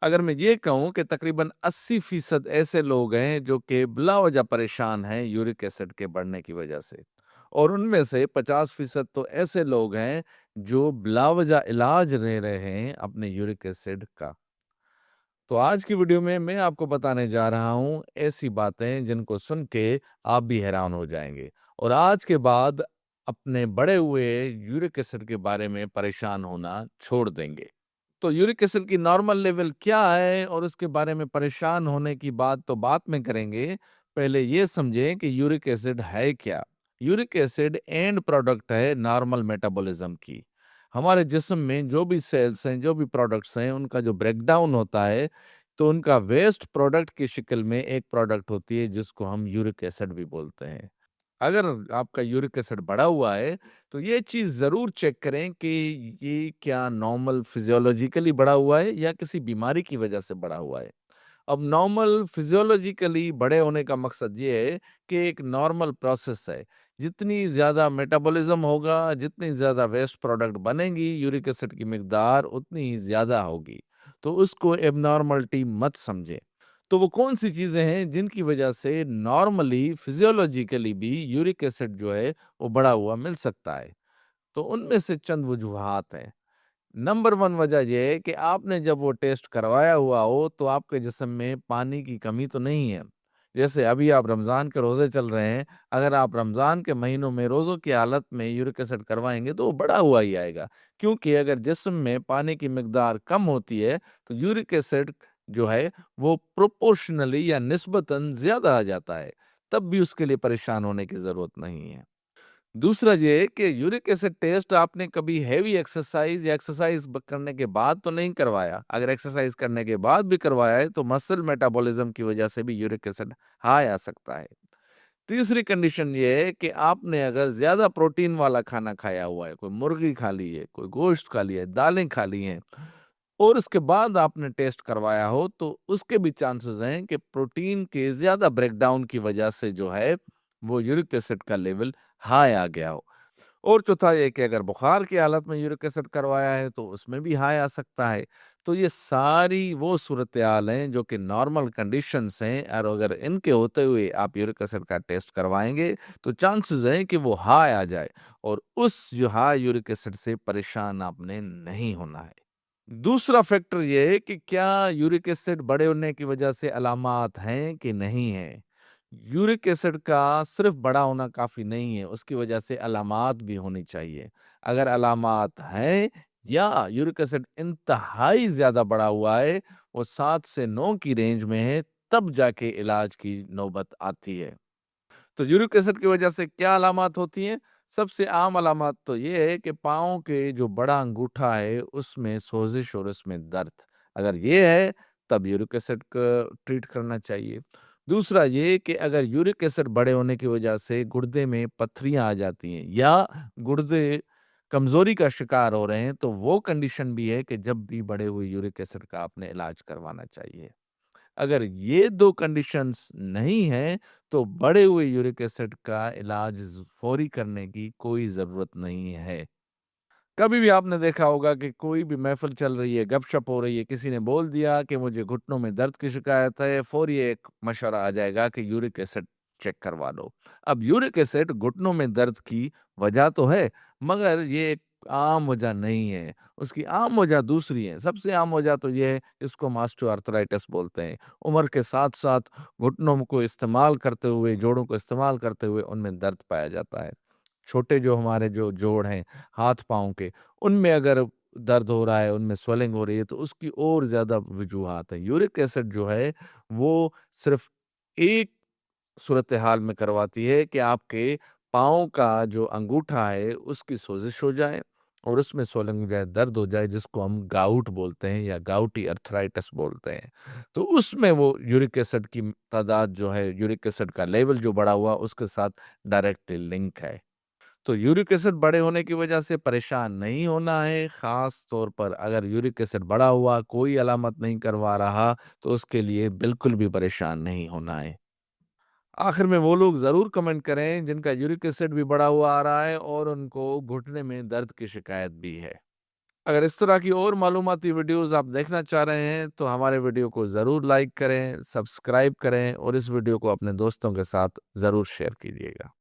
अगर मैं ये कहूँ कि तकरीबन 80% ऐसे लोग हैं जो कि बिलावजह परेशान हैं यूरिक एसिड के बढ़ने की वजह से और उनमें से 50% तो ऐसे लोग हैं जो बिलावजह इलाज ले रहे हैं अपने यूरिक एसिड का। तो आज की वीडियो में मैं आपको बताने जा रहा हूँ ऐसी बातें जिनको सुन के आप भी हैरान हो जाएंगे और आज के बाद अपने बढ़े हुए यूरिक एसिड के बारे में परेशान होना छोड़ देंगे। तो यूरिक एसिड की नॉर्मल लेवल क्या है और उसके बारे में परेशान होने की बात तो बाद में करेंगे। पहले ये समझें कि यूरिक एसिड है क्या। यूरिक एसिड एंड प्रोडक्ट है नॉर्मल मेटाबॉलिज्म की। हमारे जिस्म में जो भी सेल्स हैं, जो भी प्रोडक्ट्स हैं, उनका जो ब्रेकडाउन होता है, तो उनका वेस्ट प्रोडक्ट की शक्ल में एक प्रोडक्ट होती है जिसको हम यूरिक एसिड भी बोलते हैं। अगर आपका यूरिक एसिड बढ़ा हुआ है, तो ये चीज़ ज़रूर चेक करें कि ये क्या नॉर्मल फिज़ियोलॉजिकली बढ़ा हुआ है या किसी बीमारी की वजह से बढ़ा हुआ है। अब नॉर्मल फिजियोलॉजिकली बड़े होने का मकसद ये है कि एक नॉर्मल प्रोसेस है। जितनी ज़्यादा मेटाबॉलिज्म होगा, जितनी ज़्यादा वेस्ट प्रोडक्ट बनेंगी, यूरिक एसिड की मिकदार उतनी ही ज़्यादा होगी। तो उसको एब्नॉर्मलिटी मत समझें। तो वो कौन-सी चीज़ें हैं जिनकी वजह से नॉर्मली फिजियोलॉजिकली भी यूरिक एसिड जो है वो बढ़ा हुआ मिल सकता है? तो उनमें से चंद वजूहात हैं। नंबर 1 वजह ये है कि आपने जब वो टेस्ट करवाया हुआ हो, तो आपके जिस्म में पानी की कमी तो नहीं है। जैसे अभी आप रमज़ान के रोज़े चल रहे हैं, अगर आप रमज़ान के महीनों में रोज़ों की हालत में यूरिक एसिड करवाएँगे, तो वो बढ़ा हुआ ही आएगा। क्योंकि अगर जिस्म में पानी की मिकदार कम होती है, तो यूरिक एसिड जो है, वो प्रोपोर्शनली या निस्बतन ज़्यादा आ जाता है। तब भी उसके लिए परेशान होने की ज़रूरत नहीं है। दूसरा ये है कि यूरिक एसिड टेस्ट आपने कभी हेवी एक्सरसाइज या एक्सरसाइज करने के बाद तो नहीं करवाया। अगर एक्सरसाइज करने के बाद भी करवाया है तो मसल मेटाबॉलिज्म की वजह से भी यूरिक एसिड हाई आ सकता है। तीसरी कंडीशन ये है कि आपने अगर ज्यादा प्रोटीन वाला खाना खाया हुआ है, कोई मुर्गी खा ली है, कोई गोश्त खा लिया है, दालें खा ली हैं और उसके बाद आपने टेस्ट करवाया हो, तो उसके भी चांसेस हैं कि प्रोटीन के ज्यादा ब्रेकडाउन की वजह से जो है वो यूरिक एसिड का लेवल हाई आ गया हो। और चौथा ये कि अगर बुखार की हालत में यूरिक एसिड करवाया है तो उसमें भी हाई आ सकता है। तो ये सारी वो सूरत-हाल हैं जो कि नॉर्मल कंडीशंस हैं और अगर इनके होते हुए आप यूरिक एसिड का टेस्ट करवाएँगे तो चांसेस हैं कि वो हाई आ जाए और उस जो हाई यूरिक एसिड से परेशान आपने नहीं होना है। दूसरा फैक्टर ये है कि क्या यूरिक एसिड बढ़े होने की वजह से अलामात हैं कि नहीं हैं? यूरिक एसिड का सिर्फ बड़ा होना काफ़ी नहीं है, उसकी वजह से अलामात भी होनी चाहिए। अगर अलामात हैं या यूरिक एसिड इंतहाई ज़्यादा बढ़ा हुआ है, वो 7 से 9 की रेंज में है, तब जाके इलाज की नौबत आती है। तो यूरिक एसिड की वजह से क्या अलामत होती हैं? सबसे आम अलामत तो ये है कि पाँव के जो बड़ा अंगूठा है, उसमें सोज़िश और उसमें दर्द। अगर ये है, तब यूरिक एसिड क ट्रीट करना चाहिए। दूसरा ये कि अगर यूरिक एसिड बढ़े होने की वजह से गुर्दे में पत्थरियाँ आ जाती हैं या गुर्दे कमज़ोरी का शिकार हो रहे हैं, तो वो कंडीशन भी है कि जब भी बढ़े हुए यूरिक एसिड का आपने इलाज करवाना चाहिए। अगर ये 2 कंडीशंस नहीं हैं, तो बढ़े हुए यूरिक एसिड का इलाज फौरी करने की कोई ज़रूरत नहीं है। कभी भी आपने देखा होगा कि कोई भी महफ़िल चल रही है, गपशप हो रही है, किसी ने बोल दिया कि मुझे घुटनों में दर्द की शिकायत है, फ़ौरी एक मशवरा आ जाएगा कि यूरिक एसिड चेक करवा लो। अब यूरिक एसिड घुटनों में दर्द की वजह तो है, मगर ये एक आम वजह नहीं है। उसकी आम वजह दूसरी है। सबसे आम वजह तो ये है, इसको ऑस्टियोआर्थराइटिस बोलते हैं। उम्र के साथ-साथ घुटनों को इस्तेमाल करते हुए, जोड़ों को इस्तेमाल करते हुए उनमें दर्द पाया जाता है। छोटे जो हमारे जो जोड़ हैं हाथ-पाँव के, उनमें अगर दर्द हो रहा है, उनमें स्वेलिंग हो रही है, तो उसकी और ज़्यादा वजूहात हैं। यूरिक एसिड जो है, वो सिर्फ़ एक सूरत-ए-हाल में करवाती है कि आपके पाँव का जो अंगूठा है, उसकी सोज़िश हो जाए और उसमें स्वेलिंग हो जाए, दर्द हो जाए, जिसको हम गाउट बोलते हैं या गाउटी अर्थराइटिस बोलते हैं। तो उसमें वो यूरिक एसिड की तादाद जो है, यूरिक एसिड का लेवल जो बढ़ा हुआ, उसके साथ डायरेक्टली लिंक है। तो यूरिक एसिड बढ़े होने की वजह से परेशान नहीं होना है, ख़ास तौर पर अगर यूरिक एसिड बढ़ा हुआ, कोई अलामत नहीं करवा रहा, तो उसके लिए बिल्कुल भी परेशान नहीं होना है। आखिर में वो लोग ज़रूर कमेंट करें जिनका यूरिक एसिड भी बढ़ा हुआ आ रहा है और उनको घुटने में दर्द की शिकायत भी है। अगर इस तरह की और मालूमाती वीडियोस आप देखना चाह रहे हैं तो हमारे वीडियो को ज़रूर लाइक करें, सब्सक्राइब करें और इस वीडियो को अपने दोस्तों के साथ ज़रूर शेयर कीजिएगा।